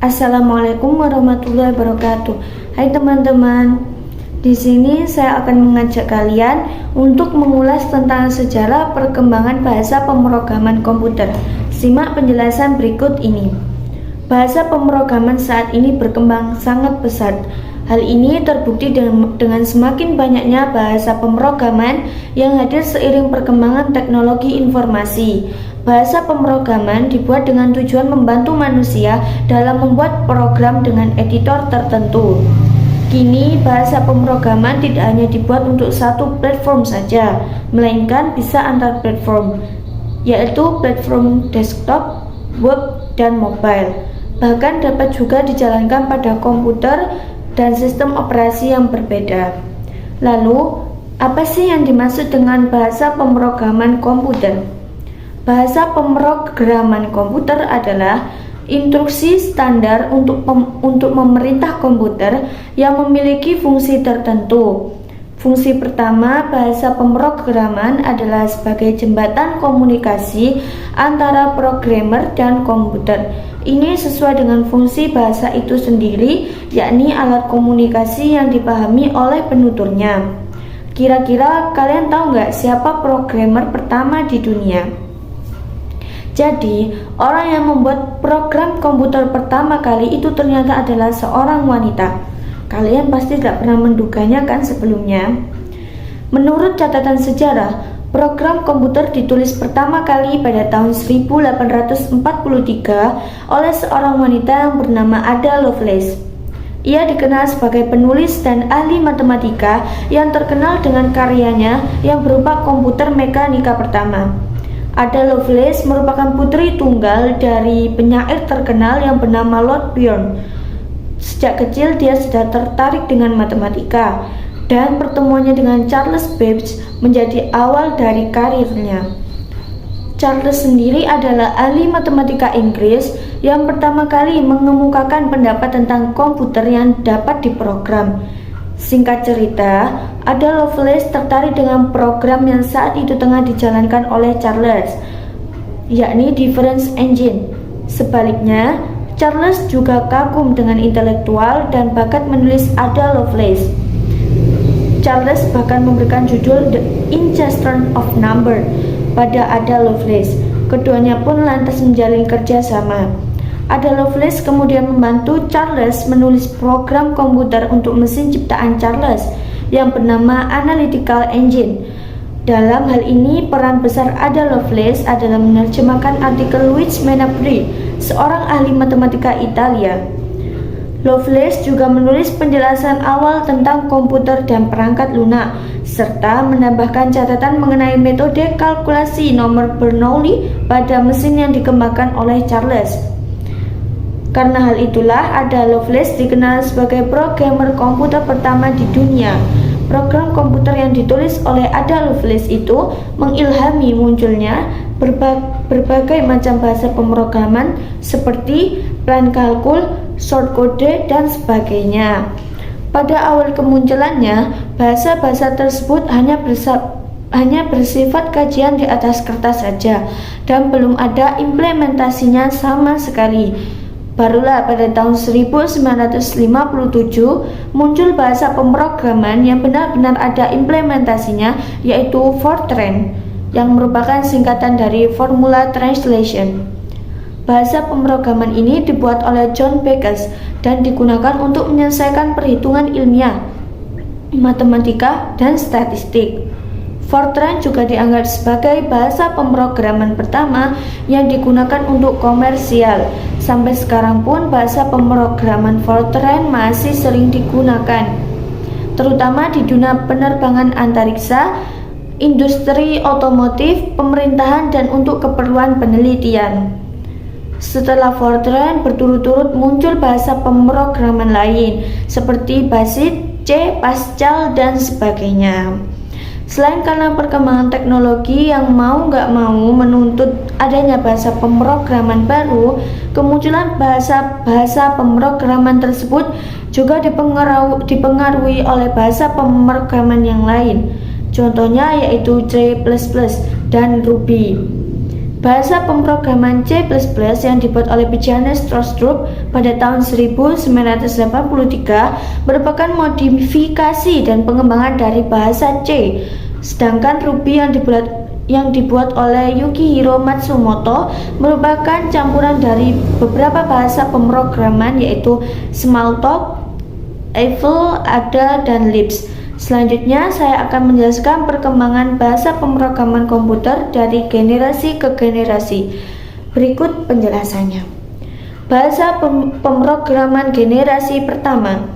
Assalamualaikum warahmatullahi wabarakatuh. Hai teman-teman, di sini saya akan mengajak kalian untuk mengulas tentang sejarah perkembangan bahasa pemrograman komputer. Simak penjelasan berikut ini. Bahasa pemrograman saat ini berkembang sangat pesat. Hal ini terbukti dengan semakin banyaknya bahasa pemrograman yang hadir seiring perkembangan teknologi informasi. Bahasa pemrograman dibuat dengan tujuan membantu manusia dalam membuat program dengan editor tertentu. Kini, bahasa pemrograman tidak hanya dibuat untuk satu platform saja, melainkan bisa antar platform, yaitu platform desktop, web, dan mobile. Bahkan dapat juga dijalankan pada komputer dan sistem operasi yang berbeda. Lalu, apa sih yang dimaksud dengan bahasa pemrograman komputer? Bahasa pemrograman komputer adalah instruksi standar untuk memerintah komputer yang memiliki fungsi tertentu. Fungsi pertama bahasa pemrograman adalah sebagai jembatan komunikasi antara programmer dan komputer. Ini sesuai dengan fungsi bahasa itu sendiri, yakni alat komunikasi yang dipahami oleh penuturnya. Kira-kira kalian tahu nggak siapa programmer pertama di dunia? Jadi, orang yang membuat program komputer pertama kali itu ternyata adalah seorang wanita. Kalian pasti tidak pernah menduganya kan sebelumnya? Menurut catatan sejarah, program komputer ditulis pertama kali pada tahun 1843 oleh seorang wanita yang bernama Ada Lovelace. Ia dikenal sebagai penulis dan ahli matematika yang terkenal dengan karyanya yang berupa komputer mekanika pertama. Ada Lovelace merupakan putri tunggal dari penyair terkenal yang bernama Lord Byron. Sejak kecil dia sudah tertarik dengan matematika, dan pertemuannya dengan Charles Babbage menjadi awal dari karirnya. Charles sendiri adalah ahli matematika Inggris yang pertama kali mengemukakan pendapat tentang komputer yang dapat diprogram. Singkat cerita, Ada Lovelace tertarik dengan program yang saat itu tengah dijalankan oleh Charles, yakni Difference Engine. Sebaliknya, Charles juga kagum dengan intelektual dan bakat menulis Ada Lovelace. Charles bahkan memberikan judul The Incestion of Number pada Ada Lovelace. Keduanya pun lantas menjalin kerjasama. Ada Lovelace kemudian membantu Charles menulis program komputer untuk mesin ciptaan Charles yang bernama Analytical Engine. Dalam hal ini, peran besar Ada Lovelace adalah menerjemahkan artikel Luigi Menabrea, seorang ahli matematika Italia. Lovelace juga menulis penjelasan awal tentang komputer dan perangkat lunak, serta menambahkan catatan mengenai metode kalkulasi nomor Bernoulli pada mesin yang dikembangkan oleh Charles. Karena hal itulah Ada Lovelace dikenal sebagai programmer komputer pertama di dunia. Program komputer yang ditulis oleh Ada Lovelace itu mengilhami munculnya berbagai macam bahasa pemrograman seperti plan kalkul, shortcode, dan sebagainya. Pada awal kemunculannya, bahasa-bahasa tersebut hanya bersifat kajian di atas kertas saja dan belum ada implementasinya sama sekali. Barulah pada tahun 1957 muncul bahasa pemrograman yang benar-benar ada implementasinya, yaitu Fortran, yang merupakan singkatan dari Formula Translation. Bahasa pemrograman ini dibuat oleh John Backus dan digunakan untuk menyelesaikan perhitungan ilmiah, matematika, dan statistik. Fortran juga dianggap sebagai bahasa pemrograman pertama yang digunakan untuk komersial. Sampai sekarang pun bahasa pemrograman Fortran masih sering digunakan, terutama di dunia penerbangan antariksa, industri otomotif, pemerintahan, dan untuk keperluan penelitian. Setelah Fortran, berturut-turut muncul bahasa pemrograman lain seperti BASIC, C, Pascal, dan sebagainya. Selain karena perkembangan teknologi yang mau nggak mau menuntut adanya bahasa pemrograman baru, kemunculan bahasa pemrograman tersebut juga dipengaruhi oleh bahasa pemrograman yang lain. Contohnya yaitu C++ dan Ruby. Bahasa pemrograman C++ yang dibuat oleh Bjarne Stroustrup pada tahun 1983 merupakan modifikasi dan pengembangan dari bahasa C. Sedangkan Ruby yang dibuat oleh Yukihiro Matsumoto merupakan campuran dari beberapa bahasa pemrograman yaitu Smalltalk, Eiffel, Ada, dan Lisp. Selanjutnya saya akan menjelaskan perkembangan bahasa pemrograman komputer dari generasi ke generasi. Berikut penjelasannya. Bahasa pemrograman generasi pertama.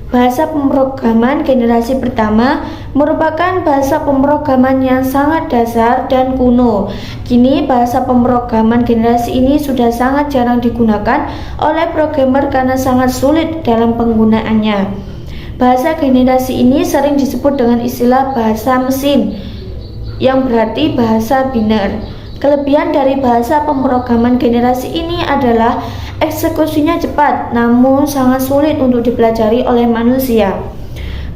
Bahasa pemrograman generasi pertama merupakan bahasa pemrograman yang sangat dasar dan kuno. Kini bahasa pemrograman generasi ini sudah sangat jarang digunakan oleh programmer karena sangat sulit dalam penggunaannya. Bahasa generasi ini sering disebut dengan istilah bahasa mesin, yang berarti bahasa biner. Kelebihan dari bahasa pemrograman generasi ini adalah eksekusinya cepat, namun sangat sulit untuk dipelajari oleh manusia.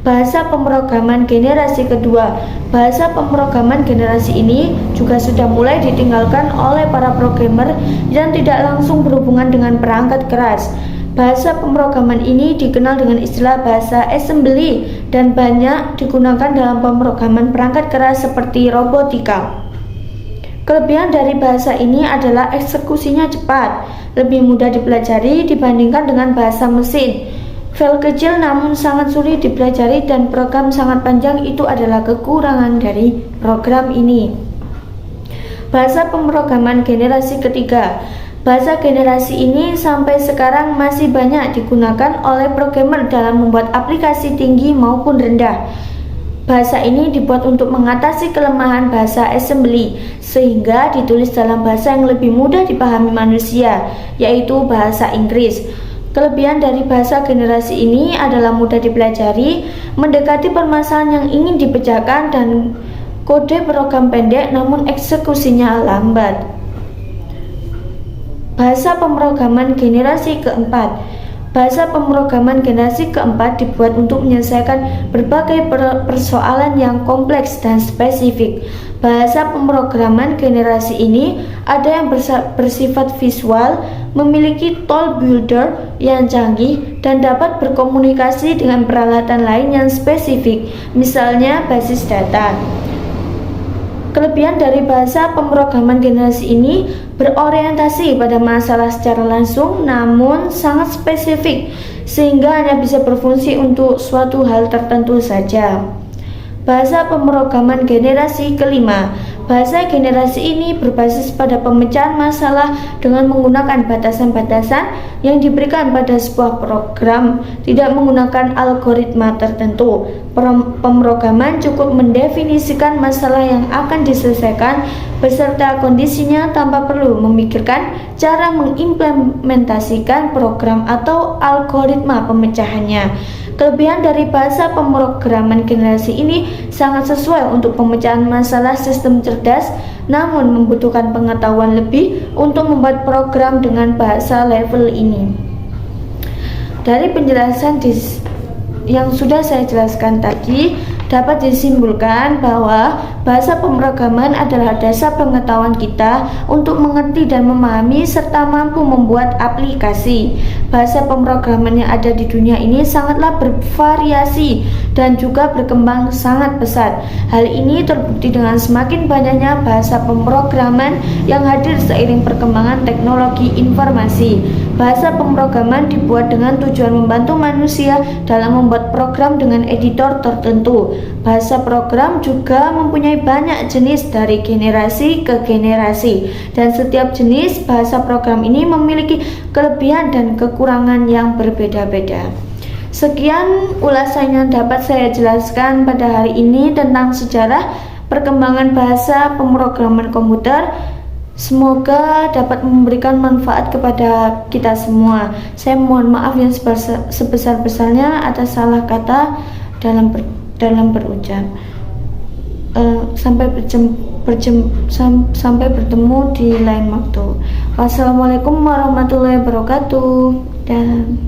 Bahasa pemrograman generasi kedua. Bahasa pemrograman generasi ini juga sudah mulai ditinggalkan oleh para programmer yang tidak langsung berhubungan dengan perangkat keras. Bahasa pemrograman ini dikenal dengan istilah bahasa assembly dan banyak digunakan dalam pemrograman perangkat keras seperti robotika. Kelebihan dari bahasa ini adalah eksekusinya cepat, lebih mudah dipelajari dibandingkan dengan bahasa mesin. File kecil namun sangat sulit dipelajari dan program sangat panjang itu adalah kekurangan dari program ini. Bahasa pemrograman generasi ketiga. Bahasa generasi ini sampai sekarang masih banyak digunakan oleh programmer dalam membuat aplikasi tinggi maupun rendah. Bahasa ini dibuat untuk mengatasi kelemahan bahasa assembly, sehingga ditulis dalam bahasa yang lebih mudah dipahami manusia, yaitu bahasa Inggris. Kelebihan dari bahasa generasi ini adalah mudah dipelajari, mendekati permasalahan yang ingin dipecahkan, dan kode program pendek namun eksekusinya lambat. Bahasa pemrograman generasi keempat. Bahasa pemrograman generasi keempat dibuat untuk menyelesaikan berbagai persoalan yang kompleks dan spesifik. Bahasa pemrograman generasi ini ada yang bersifat visual, memiliki tool builder yang canggih, dan dapat berkomunikasi dengan peralatan lain yang spesifik, misalnya basis data. Kelebihan dari bahasa pemrograman generasi ini berorientasi pada masalah secara langsung namun sangat spesifik, sehingga hanya bisa berfungsi untuk suatu hal tertentu saja. Bahasa pemrograman generasi kelima. Bahasa generasi ini berbasis pada pemecahan masalah dengan menggunakan batasan-batasan yang diberikan pada sebuah program, tidak menggunakan algoritma tertentu. Pemrograman cukup mendefinisikan masalah yang akan diselesaikan beserta kondisinya tanpa perlu memikirkan cara mengimplementasikan program atau algoritma pemecahannya. Kelebihan dari bahasa pemrograman generasi ini sangat sesuai untuk pemecahan masalah sistem cerdas, namun membutuhkan pengetahuan lebih untuk membuat program dengan bahasa level ini. Dari penjelasan yang sudah saya jelaskan tadi, dapat disimpulkan bahwa bahasa pemrograman adalah dasar pengetahuan kita untuk mengerti dan memahami serta mampu membuat aplikasi. Bahasa pemrograman yang ada di dunia ini sangatlah bervariasi dan juga berkembang sangat pesat. Hal ini terbukti dengan semakin banyaknya bahasa pemrograman yang hadir seiring perkembangan teknologi informasi. Bahasa pemrograman dibuat dengan tujuan membantu manusia dalam membuat program dengan editor tertentu. Bahasa program juga mempunyai banyak jenis dari generasi ke generasi, dan setiap jenis bahasa program ini memiliki kelebihan dan kekurangan yang berbeda-beda. Sekian ulasan yang dapat saya jelaskan pada hari ini tentang sejarah perkembangan bahasa pemrograman komputer. Semoga dapat memberikan manfaat kepada kita semua. Saya mohon maaf yang sebesar-besarnya atas salah kata dalam berucap. Sampai bertemu di lain waktu. Wassalamualaikum warahmatullahi wabarakatuh. Dan